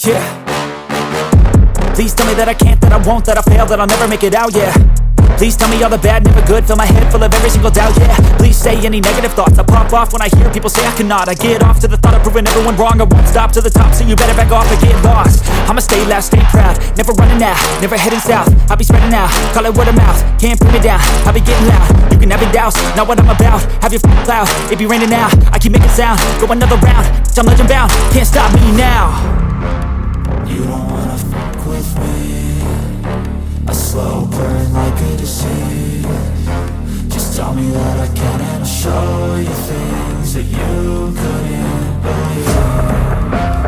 Yeah. Please tell me that I can't, that I won't, that I fail, that I'll never make it out, yeah. Please tell me all the bad, never good, fill my head full of every single doubt, yeah. Please say any negative thoughts, I pop off when I hear people say I cannot. I get off to the thought of proving everyone wrong, I won't stop to the top, so you better back off and get lost. I'ma stay loud, stay proud, never running out, never heading south. I'll be spreading out, call it word of mouth, can't put me down, I'll be getting loud. You can have your doubts, not what I'm about, have your cloud, it be raining now. I keep making sound, go another round, I'm legend bound, can't stop me now. You don't wanna fuck with me, a slow burn like a disease. Just tell me that I can and I'll show you things that you couldn't believe.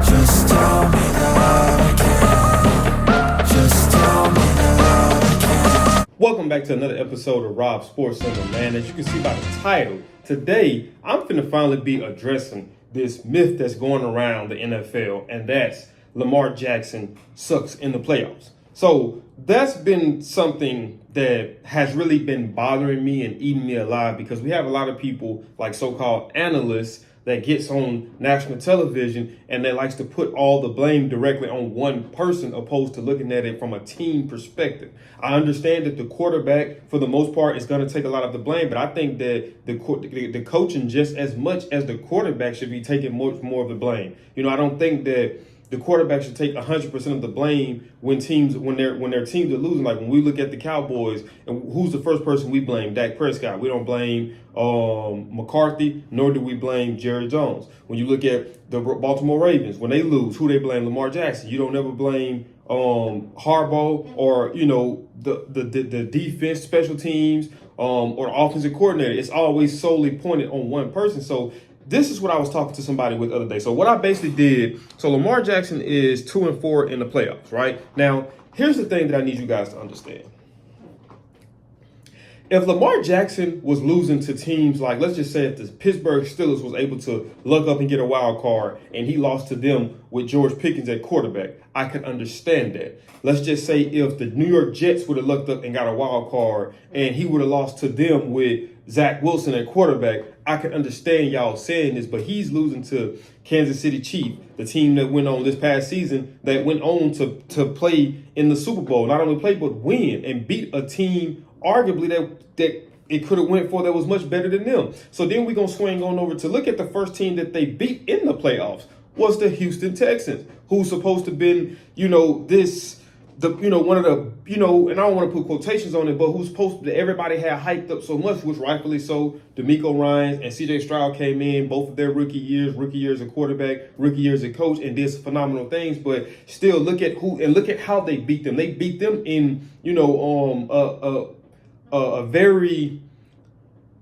Just tell me that I can. Just tell me that I can. Welcome back to another episode of Rob Sports Center, man. As you can see by the title, today I'm finna finally be addressing this myth that's going around the NFL, and that's Lamar Jackson sucks in the playoffs. So that's been something that has really been bothering me and eating me alive, because we have a lot of people, like so-called analysts, that gets on national television and that likes to put all the blame directly on one person, opposed to looking at it from a team perspective. I understand that the quarterback, for the most part, is going to take a lot of the blame, but I think that the coaching, just as much as the quarterback, should be taking more of the blame. You know, I don't think that the quarterback should take 100% of the blame when their teams are losing. Like when we look at the Cowboys, and who's the first person we blame? Dak Prescott. We don't blame McCarthy, nor do we blame Jerry Jones. When you look at the Baltimore Ravens, when they lose, who they blame? Lamar Jackson. You don't ever blame Harbaugh or the defense, special teams, or the offensive coordinator. It's always solely pointed on one person. So this is what I was talking to somebody with the other day. So what I basically did, so Lamar Jackson is 2-4 in the playoffs, right? Now, here's the thing that I need you guys to understand. If Lamar Jackson was losing to teams like, let's just say if the Pittsburgh Steelers was able to luck up and get a wild card and he lost to them with George Pickens at quarterback, I could understand that. Let's just say if the New York Jets would have lucked up and got a wild card and he would have lost to them with Zach Wilson at quarterback, I can understand y'all saying this, but he's losing to Kansas City Chiefs, the team that went on this past season, that went on to play in the Super Bowl. Not only play, but win and beat a team arguably that it could have went for that was much better than them. So then we're going to swing on over to look at the first team that they beat in the playoffs was the Houston Texans, who's supposed to have been, one of the, and I don't want to put quotations on it, but who's supposed to, everybody had hyped up so much, which rightfully so. D'Amico Ryans and C.J. Stroud came in, both of their rookie years as quarterback, rookie years as coach, and did some phenomenal things. But still, look at how they beat them. They beat them in, a very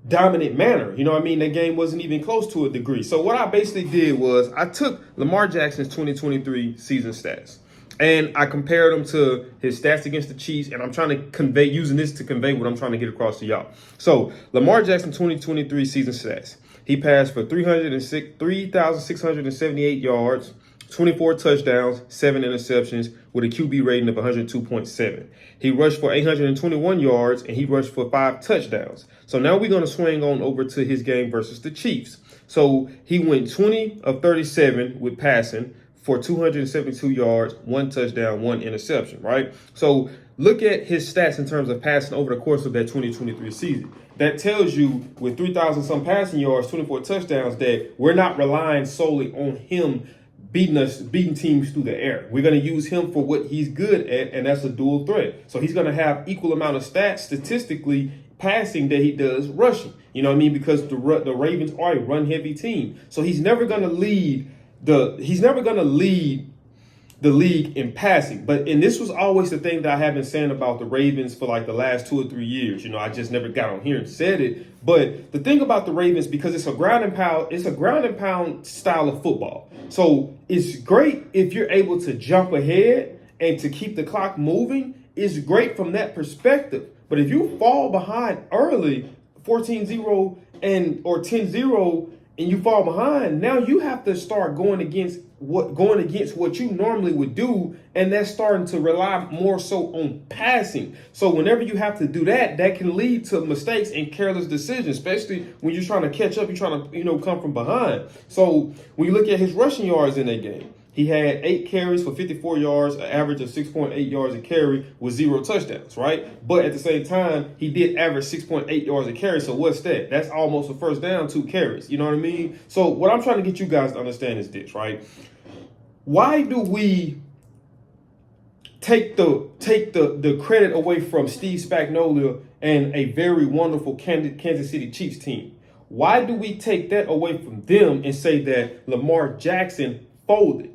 dominant manner. You know what I mean? That game wasn't even close to a degree. So what I basically did was I took Lamar Jackson's 2023 season stats, and I compared them to his stats against the Chiefs, and I'm trying to using this to convey what I'm trying to get across to y'all. So Lamar Jackson 2023 season stats. He passed for 3,678 yards, 24 touchdowns, 7 interceptions, with a QB rating of 102.7. He rushed for 821 yards, and he rushed for 5 touchdowns. So now we're going to swing on over to his game versus the Chiefs. So he went 20 of 37 with passing for 272 yards, 1 touchdown, 1 interception, right? So look at his stats in terms of passing over the course of that 2023 season. That tells you with 3,000 some passing yards, 24 touchdowns, that we're not relying solely on him beating teams through the air. We're going to use him for what he's good at, and that's a dual threat. So he's going to have equal amount of stats statistically passing that he does rushing. You know what I mean? Because the Ravens are a run-heavy team. So he's never going to lead the league in passing. And this was always the thing that I have been saying about the Ravens for like the last 2 or 3 years. I just never got on here and said it. But the thing about the Ravens, because it's a ground and pound style of football. So it's great if you're able to jump ahead and to keep the clock moving. It's great from that perspective. But if you fall behind early, 14-0 or 10-0, and you fall behind, now you have to start going against what you normally would do, and that's starting to rely more so on passing. So whenever you have to do that, that can lead to mistakes and careless decisions, especially when you're trying to catch up, you're trying to, come from behind. So when you look at his rushing yards in that game, He had 8 carries for 54 yards, an average of 6.8 yards a carry with 0 touchdowns, right? But at the same time, he did average 6.8 yards a carry. So what's that? That's almost a first down, 2 carries. You know what I mean? So what I'm trying to get you guys to understand is this, right? Why do we take the credit away from Steve Spagnuolo and a very wonderful Kansas City Chiefs team? Why do we take that away from them and say that Lamar Jackson folded?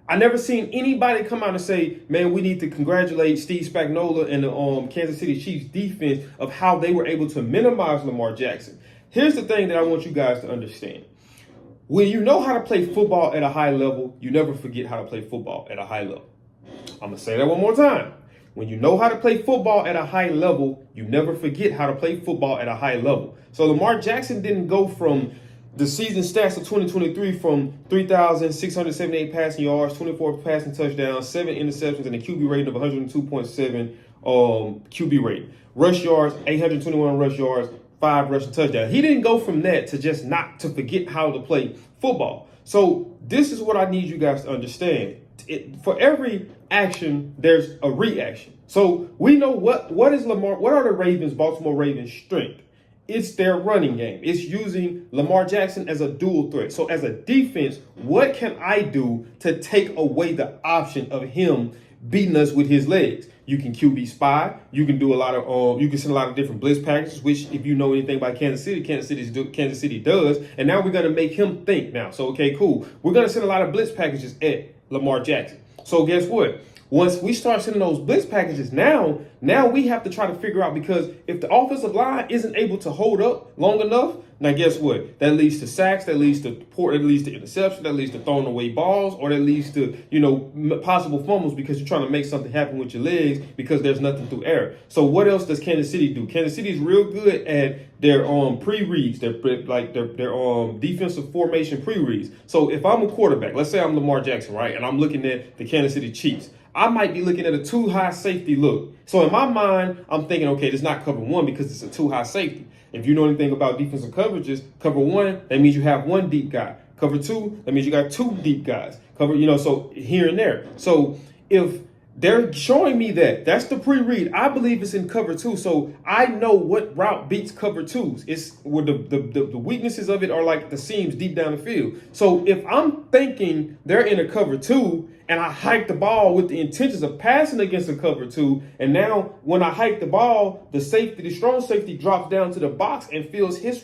I never seen anybody come out and say, man, we need to congratulate Steve Spagnuolo and the Kansas City Chiefs defense of how they were able to minimize Lamar Jackson. Here's the thing that I want you guys to understand. When you know how to play football at a high level, you never forget how to play football at a high level. I'm going to say that one more time. When you know how to play football at a high level, you never forget how to play football at a high level. So Lamar Jackson didn't go from the season stats of 2023 from 3,678 passing yards, 24 passing touchdowns, 7 interceptions, and a QB rating of 102.7 QB rating. Rush yards, 821 rush yards, 5 rushing touchdowns. He didn't go from that to just not to forget how to play football. So this is what I need you guys to understand. For every action, there's a reaction. So we know what is Lamar, what are the Baltimore Ravens' strength? It's their running game. It's using Lamar Jackson as a dual threat. So as a defense, what can I do to take away the option of him beating us with his legs? You can QB spy. You can do a lot of you can send a lot of different blitz packages, which if you know anything about Kansas City does. And now we're gonna make him think now. So okay, cool. We're gonna send a lot of blitz packages at Lamar Jackson. So guess what? Once we start sending those blitz packages, now we have to try to figure out, because if the offensive line isn't able to hold up long enough, now guess what? That leads to sacks, that leads to interception, that leads to throwing away balls, or that leads to, possible fumbles because you're trying to make something happen with your legs because there's nothing through air. So what else does Kansas City do? Kansas City is real good at their pre-reads, their defensive formation pre-reads. So if I'm a quarterback, let's say I'm Lamar Jackson, right, and I'm looking at the Kansas City Chiefs, I might be looking at a too high safety look. So in my mind, I'm thinking, okay, it's not cover 1 because it's a too high safety. If you know anything about defensive coverages, cover 1, that means you have 1 deep guy. Cover 2, that means you got 2 deep guys. So here and there. So if they're showing me that's the pre-read, I believe it's in cover 2. So I know what route beats cover 2s. It's where the weaknesses of it are like the seams deep down the field. So if I'm thinking they're in a cover 2 and I hike the ball with the intentions of passing against a cover 2, and now when I hike the ball, the strong safety drops down to the box and feels his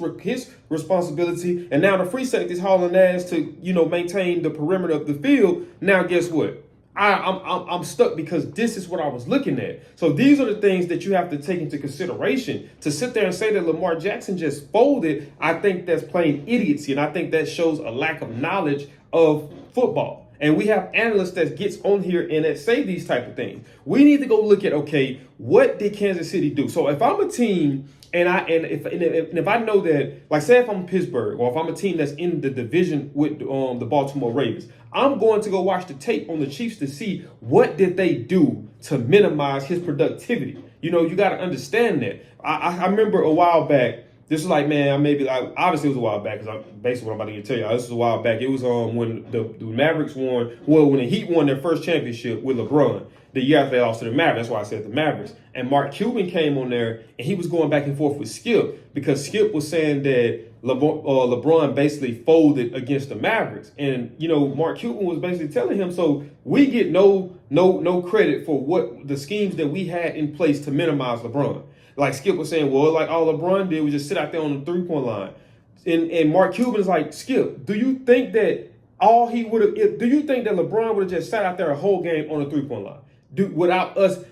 responsibility, and now the free safety is hauling ass to maintain the perimeter of the field. Now guess what? I'm stuck because this is what I was looking at. So these are the things that you have to take into consideration. To sit there and say that Lamar Jackson just folded, I think that's plain idiocy, and I think that shows a lack of knowledge of football. And we have analysts that gets on here and that say these type of things. We need to go look at, okay, what did Kansas City do? So if I'm a team and if I know that, like say if I'm Pittsburgh, or if I'm a team that's in the division with the Baltimore Ravens, I'm going to go watch the tape on the Chiefs to see what did they do to minimize his productivity. You got to understand that. I remember a while back. This is like, obviously it was a while back, because basically what I'm about to tell y'all, this was a while back. It was when the Mavericks when the Heat won their first championship with LeBron. The year after they lost to the Mavericks, that's why I said the Mavericks. And Mark Cuban came on there, and he was going back and forth with Skip, because Skip was saying that LeBron basically folded against the Mavericks. And, Mark Cuban was basically telling him, so we get no credit for what the schemes that we had in place to minimize LeBron. Like Skip was saying, well, like all LeBron did was just sit out there on the 3-point line. And Mark Cuban is like, Skip, do you think that LeBron would have just sat out there a whole game on the 3-point line? Without us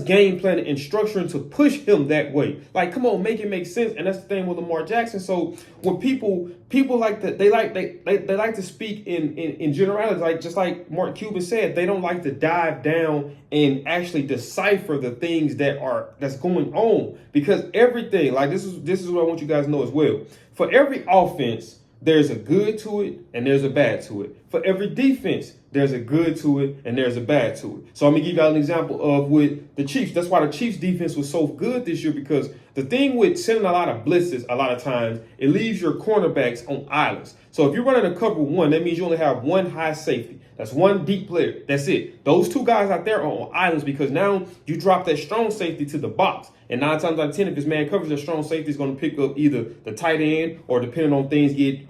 game planning and structuring to push him that way. Like, come on, make it make sense. And that's the thing with Lamar Jackson. So when people like that, they like to speak in generalities, like just like Mark Cuban said, they don't like to dive down and actually decipher the things that's going on, because everything, like this is what I want you guys to know as well. For every offense, there's a good to it and there's a bad to it. for every defense, there's a good to it and there's a bad to it. So I'm gonna give y'all an example of with the Chiefs. That's why the Chiefs defense was so good this year, because the thing with sending a lot of blitzes, a lot of times, it leaves your cornerbacks on islands. So if you're running a cover one, that means you only have one high safety. That's one deep player. That's it. Those two guys out there are on islands, because now you drop that strong safety to the box. And 9 times out of 10, if his man covers, the strong safety is going to pick up either the tight end, or depending on things get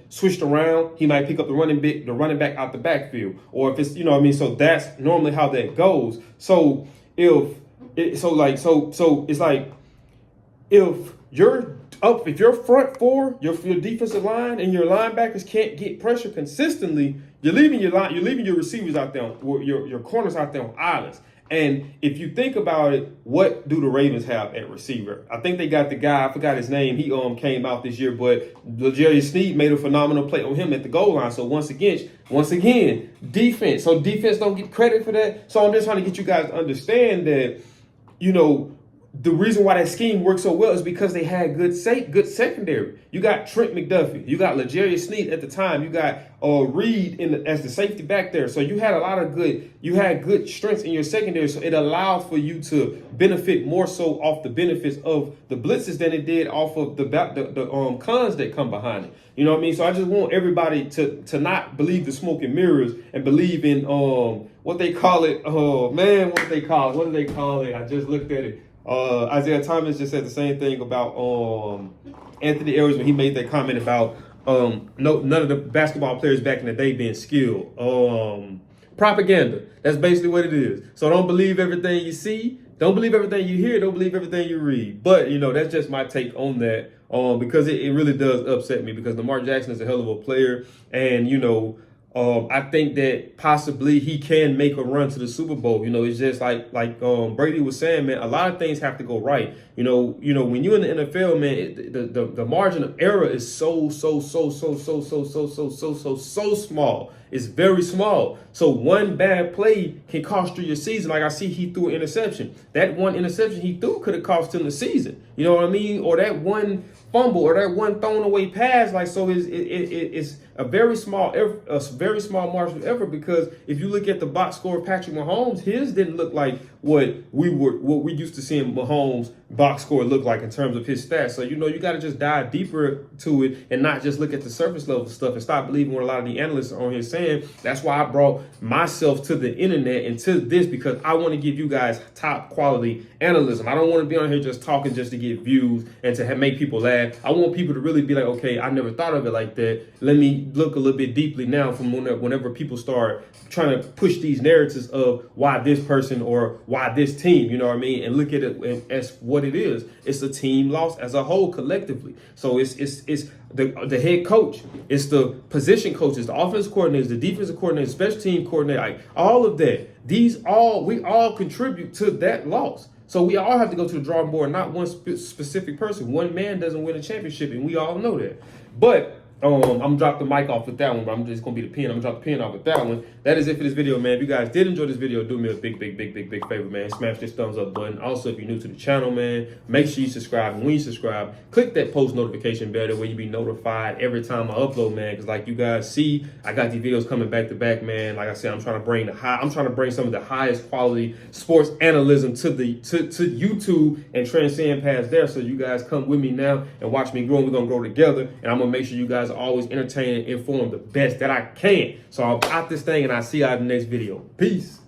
switched around, he might pick up the running back out the backfield. Or if it's, you know what I mean? So that's normally how that goes. So it's like if your front four, your defensive line and your linebackers can't get pressure consistently, you're leaving your receivers out there, your corners out there on islands. And if you think about it, what do the Ravens have at receiver? I think they got the guy, I forgot his name. He came out this year, but Jerry Sneed made a phenomenal play on him at the goal line. So once again, defense. So defense don't get credit for that. So I'm just trying to get you guys to understand that, you know, the reason why that scheme worked so well is because they had good secondary. You got Trent McDuffie. You got L'Jarius Sneed at the time. You got Reed as the safety back there. So you had good strengths in your secondary. So it allowed for you to benefit more so off the benefits of the blitzes than it did off of the cons that come behind it. You know what I mean? So I just want everybody to not believe the smoke and mirrors and believe in what they call it. Oh man, what do they call it? I just looked at it. Isaiah Thomas just said the same thing about Anthony Edwards when he made that comment about none of the basketball players back in the day being skilled. Propaganda. That's basically what it is. So don't believe everything you see. Don't believe everything you hear. Don't believe everything you read. But, you know, that's just my take on that because it really does upset me, because Lamar Jackson is a hell of a player. And, you know, I think that possibly he can make a run to the Super Bowl. You know, it's just like Brady was saying, man, a lot of things have to go right. You know, when you're in the NFL, man, the margin of error is so small. It's very small. So one bad play can cost you your season. Like I see he threw an interception. That one interception he threw could have cost him the season. You know what I mean? Or that one fumble or that one thrown away pass. Like, so it's a very small margin of error, because if you look at the box score of Patrick Mahomes, his didn't look like what we used to seeing Mahomes box score look like in terms of his stats. So, you know, you got to just dive deeper to it and not just look at the surface level stuff and stop believing what a lot of the analysts are on here saying. That's why I brought myself to the internet and to this, because I want to give you guys top quality analysis. I don't want to be on here just talking just to get views and to make people laugh. I want people to really be like, okay, I never thought of it like that. Let me look a little bit deeply now from whenever people start trying to push these narratives of why this person or why this team, you know what I mean, and look at it as what it is. It's a team loss as a whole collectively. So it's the head coach, it's the position coaches, the offensive coordinators, the defensive coordinators, special team coordinator, like all of that. We all contribute to that loss. So we all have to go to the drawing board, not one specific person. One man doesn't win a championship, and we all know that. But I'm gonna drop the mic off with that one, but I'm just gonna be the pen. I'm gonna drop the pen off with that one. That is it for this video, man. If you guys did enjoy this video, do me a big favor, man. Smash this thumbs up button. Also, if you're new to the channel, man, make sure you subscribe. And when you subscribe, click that post notification bell, that way you be notified every time I upload, man. Because like you guys see, I got these videos coming back to back, man. Like I said, I'm trying to bring some of the highest quality sports analysis to YouTube and transcend past there. So you guys come with me now and watch me grow. And we're gonna grow together. And I'm gonna make sure you guys are always entertained and informed the best that I can. So I'm out this thing, and I'll see y'all in the next video. Peace.